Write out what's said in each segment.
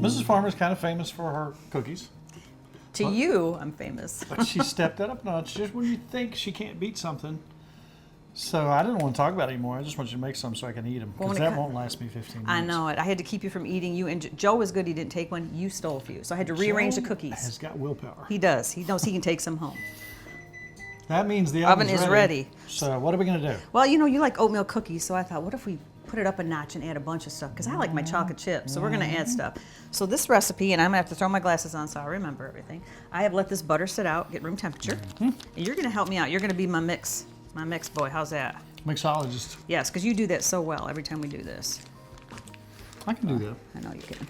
Mrs. Farmer's kind of famous for her cookies. To you, I'm famous. But she stepped it up a notch just when you think she can't beat something. So I didn't want to talk about it anymore. I just want you to make some so I can eat them. Because that won't last me 15 minutes. I know it. I had to keep you from eating. You and Joe was good. He didn't take one. You stole a few. So I had to rearrange the cookies. Has got willpower. He does. He knows he can take some home. That means the oven is ready. So what are we going to do? Well, you know, you like oatmeal cookies. So I thought, what if we put it up a notch and add a bunch of stuff? Because I like my chocolate chips. So we're going to add stuff. So this recipe, and I'm going to have to throw my glasses on so I'll remember everything. I have let this butter sit out, get room temperature. And you're going to help me out. You're going to be my mix boy. How's that? Mixologist. Yes, because you do that so well every time we do this. I can do that. I know you can. So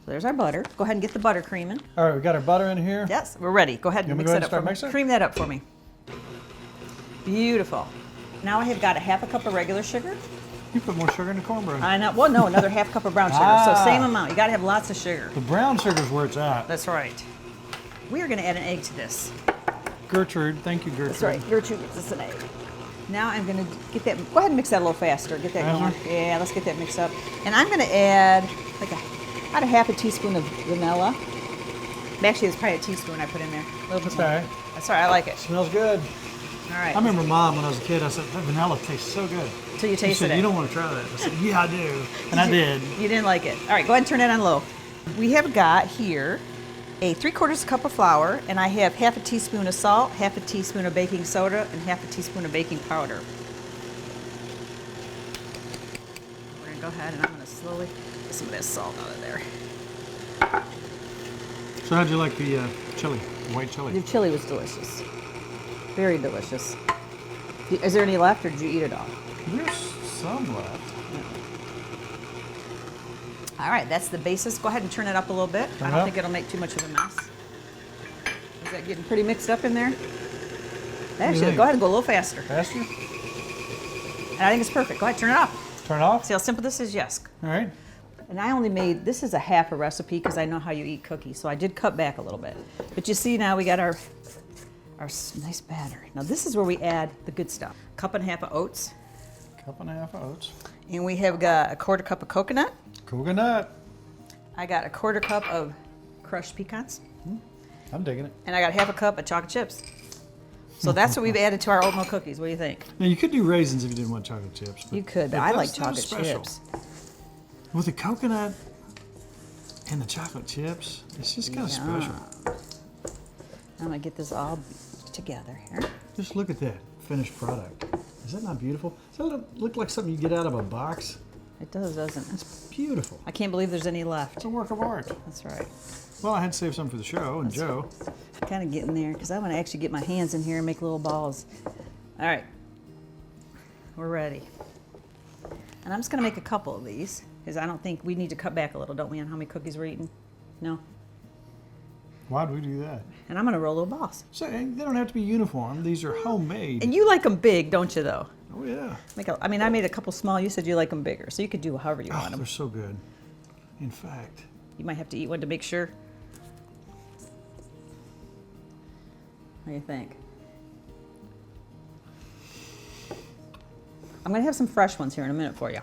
there's our butter. Go ahead and get the butter creaming. All right, we got our butter in here. Yes, we're ready. Go ahead and mix that up for me. Mixing? Cream that up for me. Beautiful. Now I have got a half a cup of regular sugar. You put more sugar in the cornbread. I know. Well, no, another half cup of brown sugar. So same amount. You got to have lots of sugar. The brown sugar is where it's at. That's right. We are going to add an egg to this. Gertrude, thank you, Gertrude. That's right. Gertrude gets us an egg. Now I'm going to get that. Go ahead and mix that a little faster. Get that going. Yeah, let's get that mixed up. And I'm going to add like about a half a teaspoon of vanilla. Actually, it's probably a teaspoon I put in there. A little bit more. Okay. That's all right. I like it. Smells good. All right. I remember Mom when I was a kid. I said that vanilla tastes so good. Until you tasted it. You don't want to try that. I said, yeah, I do, and I did. You didn't like it. All right, go ahead and turn it on low. We have got here a 3/4 cup of flour, and I have half a teaspoon of salt, half a teaspoon of baking soda, and half a teaspoon of baking powder. We're gonna go ahead and I'm gonna slowly get some of that salt out of there. So how'd you like the chili, white chili? The chili was delicious. Very delicious. Is there any left, or did you eat it all? There's some left. All right, that's the basis. Go ahead and turn it up a little bit. I don't think it'll make too much of a mess. Is that getting pretty mixed up in there? Actually, go ahead and go a little faster. Faster? And I think it's perfect. Go ahead, turn it off. Turn it off? See how simple this is? Yes. All right. And I only made, this is a half a recipe because I know how you eat cookies, so I did cut back a little bit. But you see now we got our nice batter. Now this is where we add the good stuff. 1.5 cups of oats. 1.5 cups of oats. And we have got a 1/4 cup of coconut. Coconut. I got a 1/4 cup of crushed pecans. I'm digging it. And I got 1/2 cup of chocolate chips. So that's what we've added to our oatmeal cookies. What do you think? Now you could do raisins if you didn't want chocolate chips. You could, but I like chocolate chips. With the coconut and the chocolate chips, it's just kind of special. I'm gonna get this all together here. Just look at that finished product. Is that not beautiful? Does that look like something you get out of a box? It does, doesn't it? It's beautiful. I can't believe there's any left. It's a work of art. That's right. Well, I had to save some for the show, and Joe. Kind of getting there because I want to actually get my hands in here and make little balls. All right, we're ready. And I'm just going to make a couple of these because I don't think we need to cut back a little, don't we, on how many cookies we're eating? No? Why'd we do that? And I'm going to roll little balls. So they don't have to be uniform. These are homemade. And you like them big, don't you, though? Oh, yeah. I mean, I made a couple small. You said you like them bigger, so you could do however you want them. They're so good. In fact. You might have to eat one to make sure. What do you think? I'm going to have some fresh ones here in a minute for you.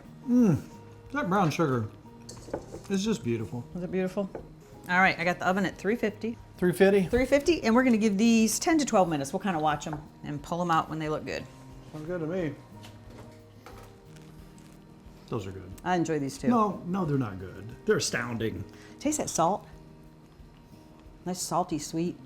That brown sugar is just beautiful. Is it beautiful? All right, I got the oven at 350. 350? 350, and we're going to give these 10 to 12 minutes. We'll kind of watch them and pull them out when they look good. Sounds good to me. Those are good. I enjoy these too. No, they're not good. They're astounding. Taste that salt. Nice salty, sweet.